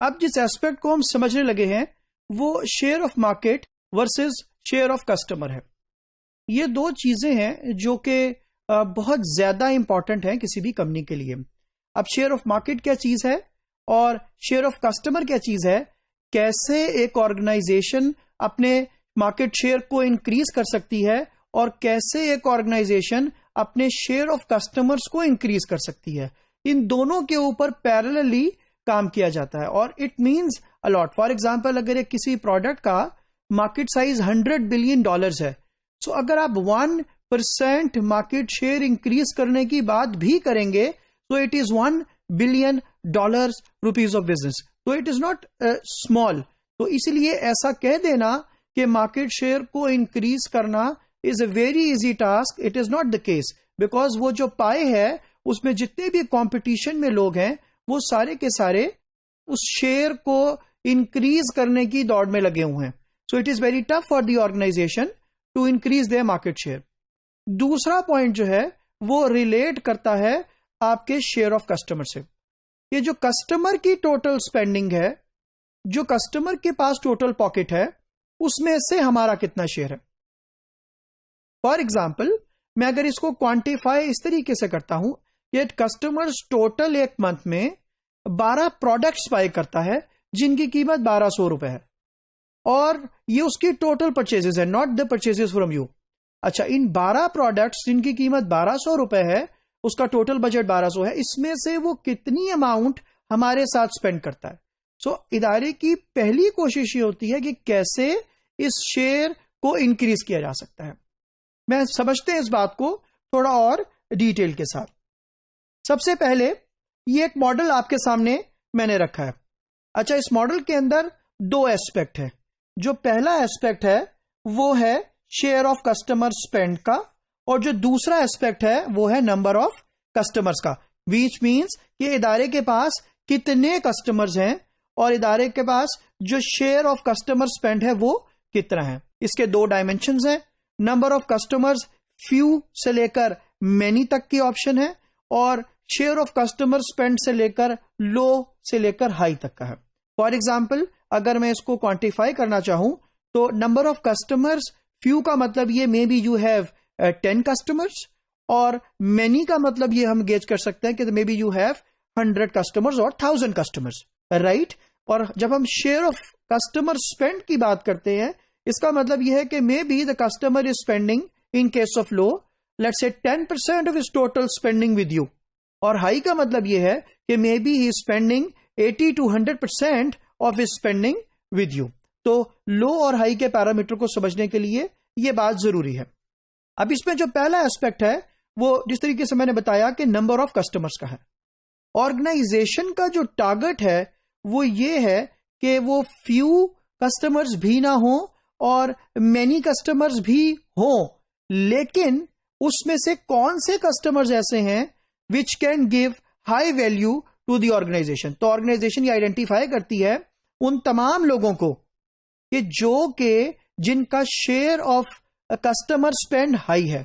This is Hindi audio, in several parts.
अब जिस एस्पेक्ट को हम समझने लगे हैं वो share of market versus share of customer है। ये दो चीजें हैं जो कि बहुत ज्यादा इंपॉर्टेंट हैं किसी भी कंपनी के लिए। अब शेयर ऑफ मार्केट क्या चीज है और शेयर ऑफ कस्टमर क्या चीज है, कैसे एक ऑर्गेनाइजेशन अपने मार्केट शेयर को इंक्रीज कर सकती है और कैसे एक ऑर्गेनाइजेशन अपने शेयर ऑफ कस्टमर्स को इंक्रीज कर सकती है, इन दोनों के ऊपर पैरेलली काम किया जाता है और it means a lot. For example, अगर एक किसी प्रोडक्ट का मार्केट साइज $100 बिलियन है, तो अगर आप 1% मार्केट शेयर इंक्रीज करने की बात भी करेंगे तो it is $1 billion rupees of business, तो इट इज नॉट स्मॉल। तो इसलिए ऐसा कह देना कि मार्केट शेयर को इंक्रीज करना is a very easy task, it is not the case, because वो जो पाए है उसमें जितने भी कंपटीशन में लोग हैं वो सारे के सारे उस शेयर को इंक्रीज करने की दौड़ में लगे हुए हैं। So it is very tough for the organisation to increase their market share. दूसरा पॉइंट जो है वो रिलेट करता है आपके शेयर ऑफ कस्टमर से। ये जो कस्टमर की टोटल स्पेंडिंग है, जो कस्टमर के पास टोटल पॉकेट है, उसमें से हमारा कितना शेयर है। फॉर एग्जाम्पल, मैं अगर इसको क्वांटिफाई इस तरीके से करता हूं कि कस्टमर्स टोटल एक मंथ में 12 प्रोडक्ट्स बाय करता है जिनकी कीमत ₹1200 है और ये उसकी टोटल परचेजेस है, not the purchases from you. अच्छा, इन 12 प्रोडक्ट्स जिनकी कीमत ₹1200 है, उसका टोटल बजट 1200 है, इसमें से वो कितनी अमाउंट हमारे साथ स्पेंड करता है। सो इदारे की पहली कोशिश ये होती है कि कैसे इस शेयर को इंक्रीज किया जा सकता है। मैं समझते हैं इस बात को थोड़ा और डिटेल के साथ। सबसे पहले ये एक मॉडल आपके सामने मैंने रखा है। अच्छा, इस मॉडल के अंदर दो एस्पेक्ट है। जो पहला एस्पेक्ट है वो है शेयर ऑफ कस्टमर स्पेंड का और जो दूसरा एस्पेक्ट है वो है नंबर ऑफ कस्टमर्स का, विच मींस कि इदारे के पास कितने कस्टमर्स हैं और इदारे के पास जो शेयर ऑफ कस्टमर स्पेंड है वो कितना है। इसके दो डायमेंशंस हैं। नंबर ऑफ कस्टमर्स फ्यू से लेकर मेनी तक की ऑप्शन है और शेयर ऑफ कस्टमर स्पेंड से लेकर लो से लेकर हाई तक का है। फॉर एग्जाम्पल, अगर मैं इसको क्वांटिफाई करना चाहूं तो नंबर ऑफ कस्टमर्स फ्यू का मतलब ये may be you have 10 customers और मेनी का मतलब ये हम गेज कर सकते हैं कि may be you have 100 customers और 1000 कस्टमर्स, राइट। और जब हम शेयर ऑफ कस्टमर स्पेंड की बात करते हैं, इसका मतलब यह है कि may be the customer is spending in case of low let's say 10% of his total spending with you, और हाई का मतलब यह है कि may be he is spending 80 to 100% of his spending with you. तो लो और हाई के पैरामीटर को समझने के लिए यह बात जरूरी है। अब इसमें जो पहला एस्पेक्ट है वो जिस तरीके से मैंने बताया कि नंबर ऑफ कस्टमर्स का है। ऑर्गेनाइजेशन का जो टारगेट है वो ये है कि वो फ्यू कस्टमर्स भी ना हो और मेनी कस्टमर्स भी हो, लेकिन उसमें से कौन से कस्टमर्स ऐसे हैं which can give high value to the organisation. तो ऑर्गेनाइजेशन ये आइडेंटिफाई करती है उन तमाम लोगों को कि जो कि जिनका share of customer spend high है।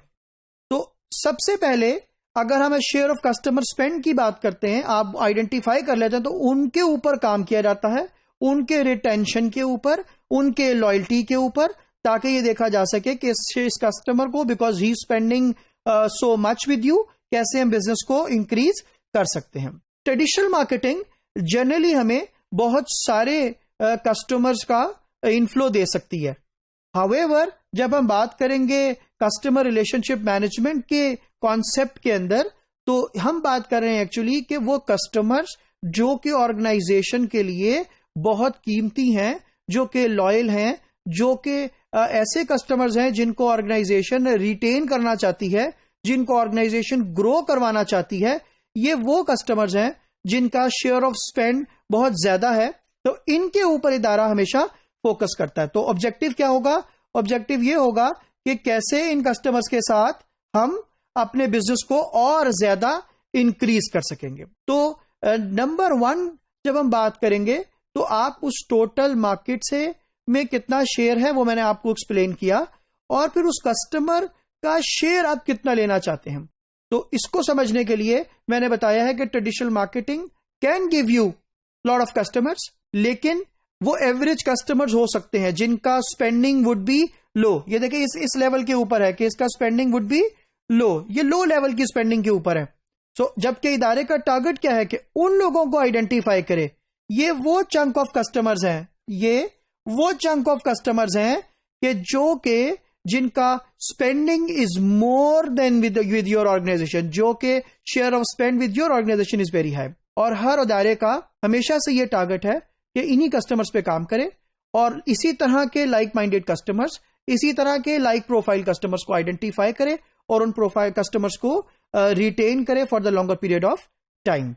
तो सबसे पहले अगर हम शेयर ऑफ कस्टमर स्पेंड की बात करते हैं, आप आइडेंटिफाई कर लेते हैं, तो उनके ऊपर काम किया जाता है, उनके रिटेंशन के ऊपर, उनके लॉयल्टी के ऊपर, ताकि ये देखा जा सके कि इस कस्टमर को because he spending so much with you, कैसे हम बिजनेस को इंक्रीज कर सकते हैं। ट्रेडिशनल मार्केटिंग जनरली हमें बहुत सारे कस्टमर्स का इनफ्लो दे सकती है। हाउएवर, जब हम बात करेंगे कस्टमर रिलेशनशिप मैनेजमेंट के कॉन्सेप्ट के अंदर, तो हम बात कर रहे हैं एक्चुअली कि वो कस्टमर्स जो कि ऑर्गेनाइजेशन के लिए बहुत कीमती हैं, जो कि लॉयल हैं, जो कि ऐसे कस्टमर्स हैं जिनको ऑर्गेनाइजेशन रिटेन करना चाहती है, जिनको ऑर्गेनाइजेशन ग्रो करवाना चाहती है, ये वो कस्टमर्स हैं जिनका शेयर ऑफ स्पेंड बहुत ज्यादा है। तो इनके ऊपर इदारा हमेशा फोकस करता है। तो ऑब्जेक्टिव क्या होगा? ऑब्जेक्टिव ये होगा कि कैसे इन कस्टमर्स के साथ हम अपने बिजनेस को और ज्यादा इंक्रीज कर सकेंगे। तो नंबर 1 जब हम बात करेंगे तो आप उस टोटल मार्केट से में कितना शेयर है वो मैंने आपको एक्सप्लेन किया, और फिर उस कस्टमर का शेयर आप कितना लेना चाहते हैं। तो इसको समझने के लिए मैंने बताया है कि traditional marketing can give you lot of customers, लेकिन वो एवरेज कस्टमर्स हो सकते हैं जिनका स्पेंडिंग वुड बी लो। ये देखिए इस लेवल के ऊपर है कि इसका स्पेंडिंग वुड बी लो, ये लो लेवल की स्पेंडिंग के ऊपर है। जबकि इदारे का टारगेट क्या है कि उन लोगों को आइडेंटिफाई करे। ये वो चंक ऑफ कस्टमर्स हैं, ये वो चंक ऑफ कस्टमर्स हैं कि जो के जिनका spending is more than with your organisation, जो के share of spend with your organisation is very high. और हर इदारे का हमेशा से ये टारगेट है कि इन्हीं कस्टमर्स पे काम करे और इसी तरह के लाइक माइंडेड कस्टमर्स, इसी तरह के लाइक प्रोफाइल कस्टमर्स को आइडेंटिफाई करे और उन प्रोफाइल कस्टमर्स को रिटेन करे for the longer period of time.